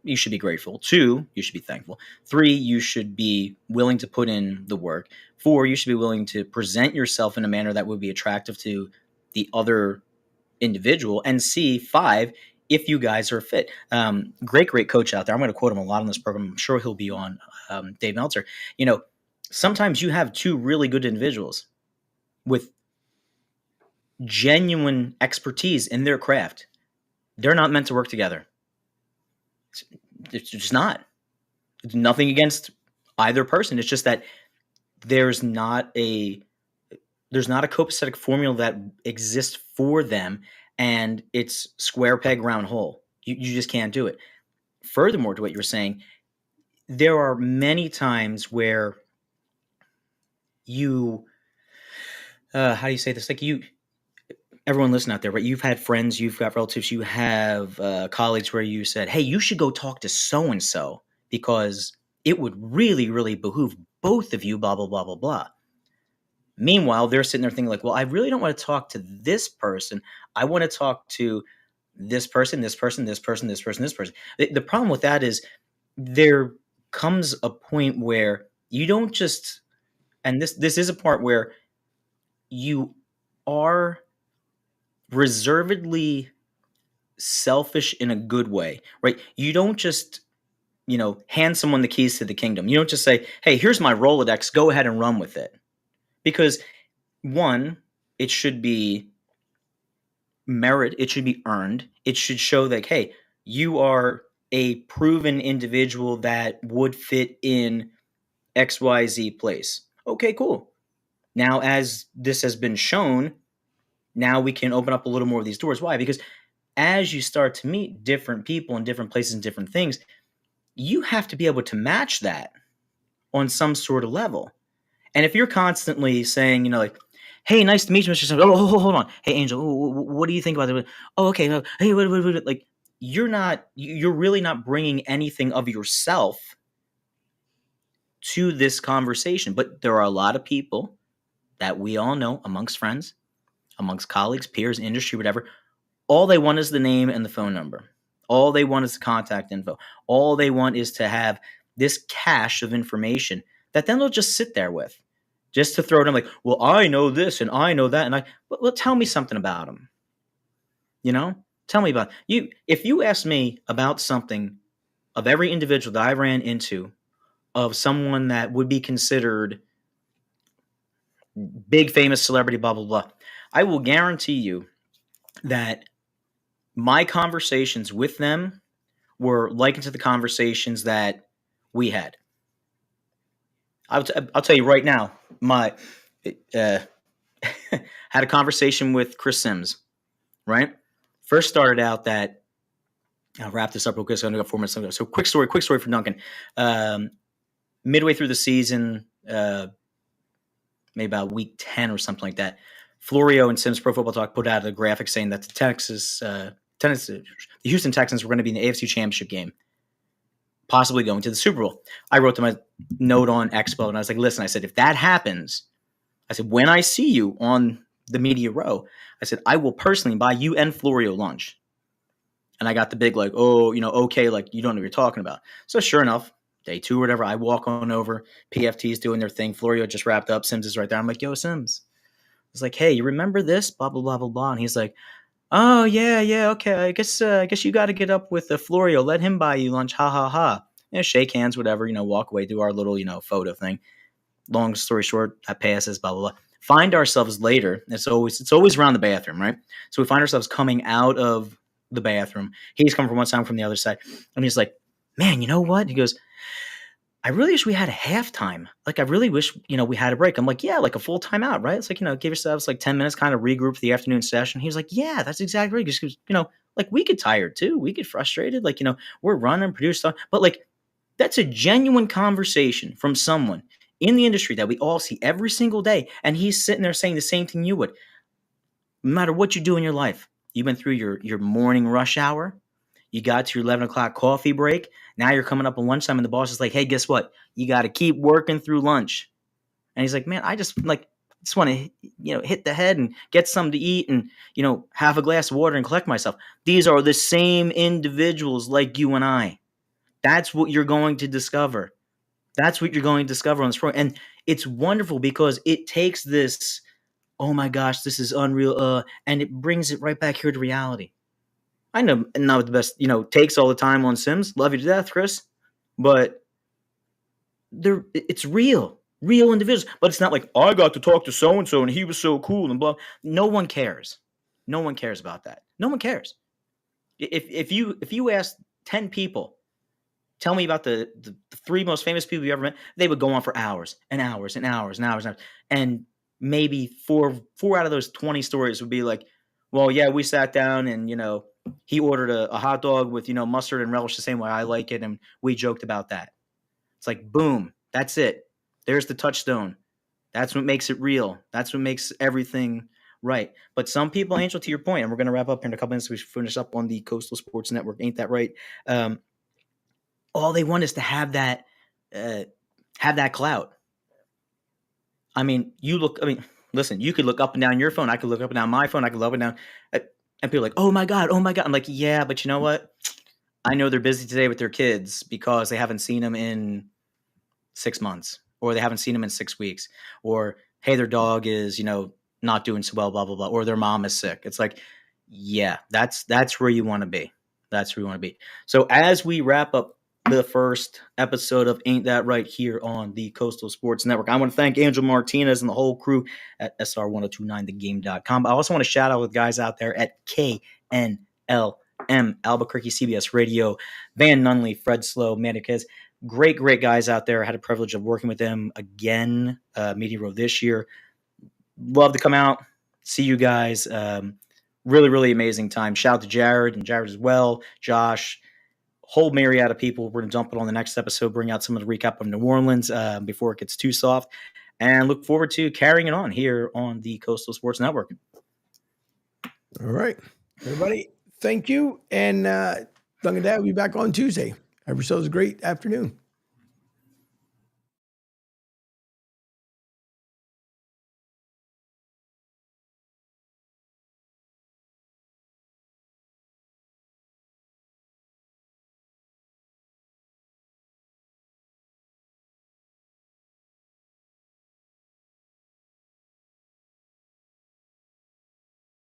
you should be grateful. 2, you should be thankful. 3, you should be willing to put in the work. 4, you should be willing to present yourself in a manner that would be attractive to the other individual. And 5, if you guys are a fit. Great coach out there. I'm going to quote him a lot on this program. I'm sure he'll be on, Dave Meltzer. Sometimes you have 2 really good individuals with genuine expertise in their craft. They're not meant to work together. It's just not. It's nothing against either person. It's just that there's not a copacetic formula that exists for them, and it's square peg, round hole. You just can't do it. Furthermore, to what you were saying, there are many times where you, how do you say this? Like, everyone listen out there, right? You've had friends, you've got relatives, you have colleagues where you said, hey, you should go talk to so-and-so because it would really, really behoove both of you, blah, blah, blah, blah, blah. Meanwhile, they're sitting there thinking like, well, I really don't want to talk to this person. I want to talk to this person, this person, this person, this person, this person. The problem with that is there comes a point where you don't just, and this is a part where you are reservedly selfish in a good way, right? You don't just, hand someone the keys to the kingdom. You don't just say, hey, here's my Rolodex, go ahead and run with it. Because 1, it should be merit, it should be earned. It should show that, hey, you are a proven individual that would fit in XYZ place. Okay, cool. Now, as this has been shown, now we can open up a little more of these doors. Why? Because as you start to meet different people in different places and different things, you have to be able to match that on some sort of level. And if you're constantly saying, like, hey, nice to meet you, Mr. Simmons. Oh, hold on. Hey, Angel, what do you think about it? Oh, okay. Hey, wait. Like, you're really not bringing anything of yourself to this conversation. But there are a lot of people that we all know amongst friends, amongst colleagues, peers, industry, whatever. All they want is the name and the phone number. All they want is the contact info. All they want is to have this cache of information that then they'll just sit there with, just to throw them like, well, I know this and I know that, and well, tell me something about them. Tell me about you. If you ask me about something of every individual that I ran into, of someone that would be considered big famous celebrity, blah blah blah, I will guarantee you that my conversations with them were likened to the conversations that we had. I'll tell you right now, my had a conversation with Chris Sims, right? First started out that, I'll wrap this up real quick, so I only got 4 minutes to go. So quick story for Duncan. Midway through the season, maybe about week 10 or something like that, Florio and Sims Pro Football Talk put out a graphic saying that the Houston Texans were going to be in the AFC Championship game, possibly going to the Super Bowl. I wrote them a note on Expo, and I was like, listen, I said, if that happens, I said, when I see you on the media row, I said, I will personally buy you and Florio lunch. And I got the big, like, oh, okay, like, you don't know what you're talking about. So sure enough, day 2 or whatever, I walk on over, PFT's doing their thing, Florio just wrapped up, Sims is right there. I'm like, yo, Sims. I was like, hey, you remember this? Blah, blah, blah, blah, blah. And he's like, oh, yeah, okay. I guess you got to get up with Florio. Let him buy you lunch. Ha, ha, ha. Shake hands, whatever, walk away, do our little, photo thing. Long story short, that passes, blah, blah, blah. Find ourselves later. It's always around the bathroom, right? So we find ourselves coming out of the bathroom. He's coming from one side, I'm from the other side. And he's like, man, you know what? He goes, I really wish we had a halftime. Like, I really wish, we had a break. I'm like, yeah, like a full timeout, right? It's like, give yourselves like 10 minutes, kind of regroup for the afternoon session. He was like, yeah, that's exactly right. Because, like, we get tired too. We get frustrated. Like, we're running, produce stuff. But like, that's a genuine conversation from someone in the industry that we all see every single day. And he's sitting there saying the same thing you would. No matter what you do in your life, you've been through your morning rush hour. You got to your 11 o'clock coffee break. Now you're coming up on lunchtime and the boss is like, hey, guess what? You got to keep working through lunch. And he's like, man, I just want to, hit the head and get something to eat and, have a glass of water and collect myself. These are the same individuals like you and I. That's what you're going to discover. That's what you're going to discover on this program. And it's wonderful because it takes this, oh my gosh, this is unreal, and it brings it right back here to reality. I know not the best, takes all the time on Sims. Love you to death, Chris. But it's real individuals. But it's not like, I got to talk to so-and-so and he was so cool and blah. No one cares. No one cares about that. No one cares. If you ask 10 people, tell me about the 3 most famous people you ever met, they would go on for hours and hours and hours and hours and hours. And maybe four out of those 20 stories would be like, well, yeah, we sat down and, he ordered a hot dog with, mustard and relish the same way I like it. And we joked about that. It's like, boom, that's it. There's the touchstone. That's what makes it real. That's what makes everything right. But some people, Angel, to your point, and we're going to wrap up in a couple minutes. We finish up on the Coastal Sports Network. Ain't that right? All they want is to have that clout. I mean, listen, you could look up and down your phone. I could look up and down my phone. I could look up and down. And people are like, oh my God. I'm like, yeah, but you know what? I know they're busy today with their kids because they haven't seen them in 6 months, or they haven't seen them in 6 weeks, or, hey, their dog is, not doing so well, blah, blah, blah, or their mom is sick. It's like, yeah, that's where you want to be. That's where you want to be. So as we wrap up the first episode of Ain't That Right here on the Coastal Sports Network, I want to thank Angel Martinez and the whole crew at SR1029thegame.com. I also want to shout out the guys out there at KNLM, Albuquerque CBS Radio, Van Nunley, Fred Slow, Manicaz. Great guys out there. I had the privilege of working with them again, Media Row this year. Love to come out, see you guys. Really amazing time. Shout out to Jared and Jared as well, Josh, whole myriad of people. We're going to dump it on the next episode, bring out some of the recap of New Orleans before it gets too soft, and look forward to carrying it on here on the Coastal Sports Network. All right, everybody, thank you. And Duncan Dad will be back on Tuesday. Have yourselves a great afternoon.